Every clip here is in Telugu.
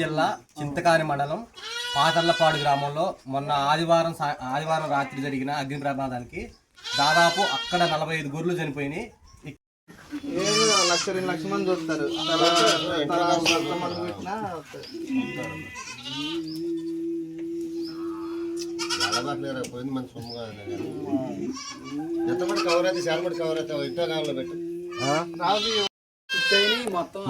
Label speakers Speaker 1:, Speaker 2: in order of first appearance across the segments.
Speaker 1: జిల్లా చింతకాని మండలం పాతర్లపాడు గ్రామంలో మొన్న ఆదివారం రాత్రి జరిగిన అగ్ని ప్రమాదానికి దాదాపు అక్కడ 45 గొర్రెలు చనిపోయినాయి.
Speaker 2: లక్ష 2 లక్షల మంది చూస్తారు.
Speaker 3: పోయింది మన సొమ్ముగా ఎంతమంది కవర్ అయితే చాలా మంది కవర్ అయితే ఇంట్లో కాలంలో పెట్టు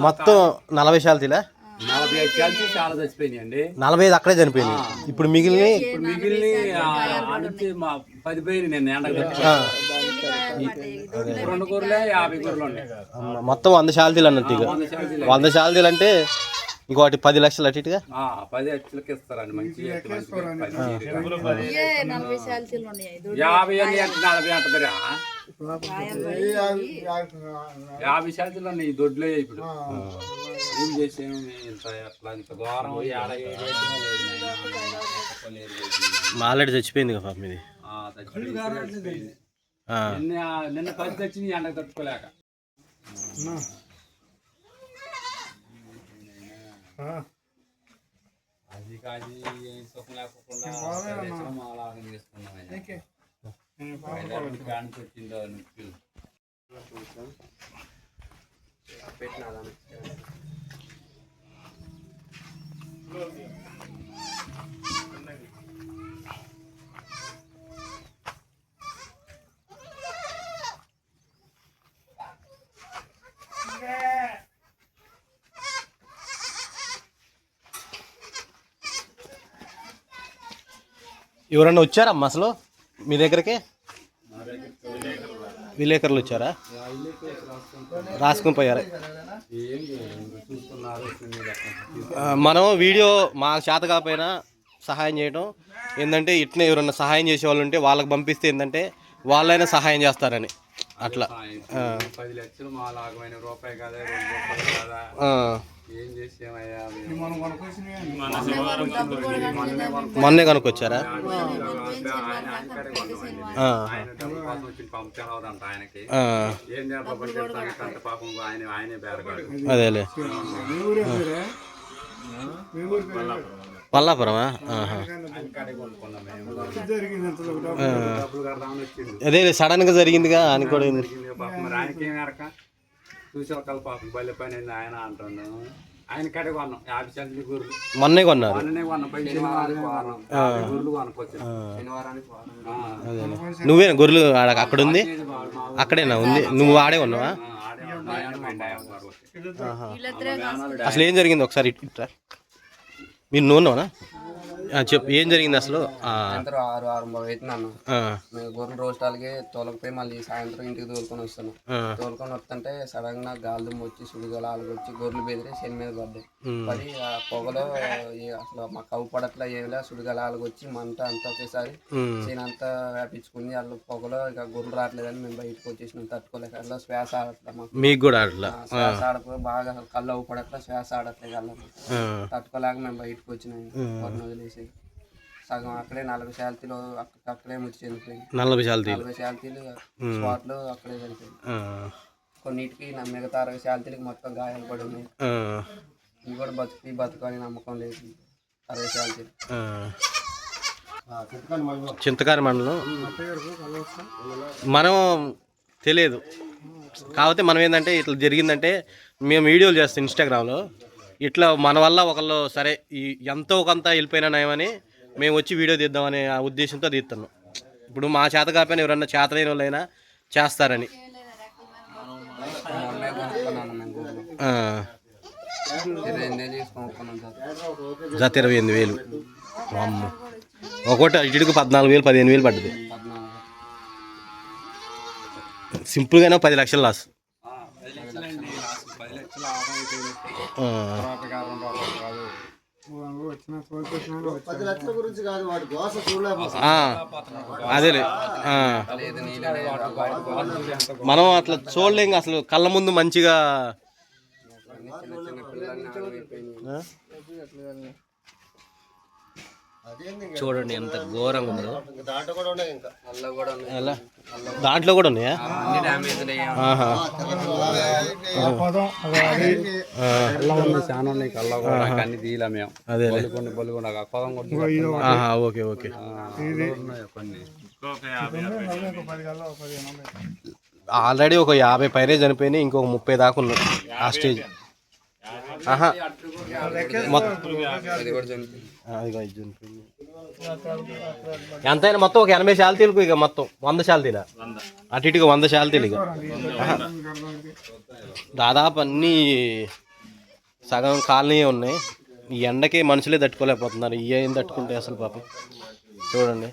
Speaker 1: మొత్తం 40 శాలతీలా
Speaker 4: 45 శాలతీ చాలా చచ్చిపోయినాయండి.
Speaker 1: 45 అక్కడే చనిపోయినాయి. ఇప్పుడు మిగిలిన
Speaker 4: 10 పోయినాయి. నేను ఎండకు 2 గొర్రెలే 50 గొర్రెలు ఉన్నాయి.
Speaker 1: మొత్తం 100 శాలతీలు అన్నట్టు. 100 శాలతీలు అంటే ఇంకోటి 10 లక్షలు అటు ఇటుగా
Speaker 4: 10 లక్షలకి ఇస్తారండి. మంచి 50 అంటారా 50 శాలతీలు ఉన్నాయి. ఈ దొడ్లే ఇప్పుడు ఏం చేసాము ఇంత ఘోరం.
Speaker 1: ఆల్రెడీ చచ్చిపోయింది కదా మీది.
Speaker 4: నిన్న 10 తెచ్చింది ఎండకు తట్టుకోలేక. అది కాదు సుఖం లేకుండా అలాగం చేసుకున్నాం. కానికి వచ్చిందో నొప్పి
Speaker 1: ఎవరన్నా వచ్చారమ్మా అసలు మీ దగ్గరికి? విలేకరులు వచ్చారా? రాసుకుని పోయారా? మనం వీడియో మా చేత కాకపోయినా సహాయం చేయడం ఏంటంటే ఇట్నే ఎవరన్నా సహాయం చేసే వాళ్ళు ఉంటే వాళ్ళకి పంపిస్తే ఏంటంటే వాళ్ళైనా సహాయం చేస్తారని అట్లా.
Speaker 4: 10 లక్షలు మా లాగమైన రూపాయి కదా, 2 రూపాయలు కదా, ఏం చేసామయ్యా.
Speaker 1: మొన్నే కనుక్కొచ్చారా?
Speaker 4: పంపించవదంట ఆయనకి. ఏం చేద్దాం పాపం ఆయనే బేరగాడు.
Speaker 1: అదేలే పల్లాపురమా? అదే సడన్ గా జరిగిందిగా అని కూడా.
Speaker 4: ఆయనకేం ఎరక చూసి ఒకళ్ళ పాపం బల్లె పని ఆయన అంటాను. ఆయన కడే కొన్నాం 50 శాలతీ గొర్రెలు.
Speaker 1: మొన్నే కొన్నారు.
Speaker 4: గొర్రెలు కొనుక్కొచ్చు.
Speaker 1: నువ్వేనా గొర్రెలు అక్కడ ఉంది? అక్కడేనా ఉంది? నువ్వు ఆడే ఉన్నావా? అసలు ఏం జరిగింది ఒకసారి ఇట్లా మీరు నూనెనా చెప్పు, ఏం జరిగింది అసలు?
Speaker 2: సాయంత్రం 6:30 అవుతుందన్న. మేము గొర్రెలు రోస్టాలకి తోలకపోయి మళ్ళీ సాయంత్రం ఇంటికి తోలుకొని వస్తాను. తోలుకొని వస్తుంటే సడన్ గా గాలి దుమ్ము వచ్చి సుడిగాలు ఆలుగొచ్చి గొర్రెలు బెదిరి శని మీద పడ్డాయి. పడి ఆ పొగలో అసలు మా కవ్వు పడట్లా ఏమిలే సుడిగాలు ఆలుగొచ్చి మంట అంతా ఒకేసారి శని అంతా వ్యాపించుకుంది. వాళ్ళు పొగలో ఇక గొర్రెలు రావట్లేదని మేము బయటకు వచ్చేసినాం. తట్టుకోలేక అట్లా శ్వాస ఆడట్లా మాకు.
Speaker 1: మీకు కూడా అట్లా
Speaker 2: శ్వాస ఆడకపోతే బాగా కళ్ళు అవ్వు పడట్లా శ్వాస ఆడట్లేదు. అలా తట్టుకోలేక మేము బయటకు వచ్చినాం. వదిలేసి సగం అక్కడే 40 శాలతీలు అక్కడే ముచ్చి చెందిపోయింది.
Speaker 1: 40 శాలతీలు
Speaker 2: స్పాట్ లో అక్కడే చనిపోయింది. కొన్నిటికి మిగతా 60 శాలతీలకి మొత్తం గాయాలు పడి ఉన్నాయి. ఇవి కూడా బతుకని నమ్మకం లేదు. 60 శాలతీలు
Speaker 1: చింతకాని మండలం మనం తెలియదు. కాకపోతే మనం ఏంటంటే ఇట్లా జరిగిందంటే మేము వీడియోలు చేస్తాం ఇన్స్టాగ్రామ్లో. ఇట్లా మన వల్ల ఒకళ్ళు సరే ఎంతో కొంత వెళ్ళిపోయినా నయమని మేము వచ్చి వీడియో తీద్దామనే ఆ ఉద్దేశంతో తీస్తున్నాం. ఇప్పుడు మా చేత కాకపోయినా ఎవరన్నా చేతలేని వాళ్ళైనా చేస్తారని. జత 28,000 అమ్మ. ఒకటి ఇటుకు 14,000 15,000 పడ్డది. సింపుల్గానే 10 లక్షలు లాస్. అదేలే మనం అట్లా చూడలేం అసలు కళ్ళ ముందు మంచిగా. చూడండి ఎంత ఘోరంగా ఉందో.
Speaker 3: ఇంకా దాంట్లో కూడా ఉన్నాయి ఇంకా
Speaker 2: అల్ల కూడా ఉన్నాయి.
Speaker 1: ఎలా దాంట్లో కూడా ఉన్నాయా?
Speaker 2: అన్ని డ్యామేజ్
Speaker 1: ఆహా.
Speaker 4: చాలా ఉన్నాయి కల్లా కూడా అన్ని తీయలే మేము.
Speaker 1: అదే
Speaker 4: బొల్లుకుండా కొలం కూడా
Speaker 1: ఆహా, ఓకే ఓకే.
Speaker 4: ఉన్నాయి కొన్ని.
Speaker 1: ఆల్రెడీ ఒక 50 పైనే చనిపోయినాయి, ఇంకొక 30 దాకా ఉన్నాయి ఆ స్టేజ్. ఆహా,
Speaker 2: అది కూడా చనిపోయింది.
Speaker 1: అదిగో ఇది చనిపోయింది. ఎంతైనా మొత్తం ఒక 80 శాలతీలకు, ఇక మొత్తం 100 శాలతీల అటు ఇటుగా 100 శాలతీలు ఇక. ఆహా. దాదాపు అన్నీ సగం కాలనీ ఉన్నాయి. ఈ ఎండకి మనుషులే తట్టుకోలేకపోతున్నారు. ఈ ఏం తట్టుకుంటే అసలు పాపం. చూడండి,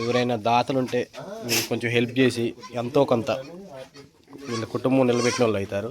Speaker 1: ఎవరైనా దాతలుంటే మీరు కొంచెం హెల్ప్ చేసి ఎంతో కొంత వీళ్ళ కుటుంబం నిలబెట్టిన వాళ్ళు అవుతారు.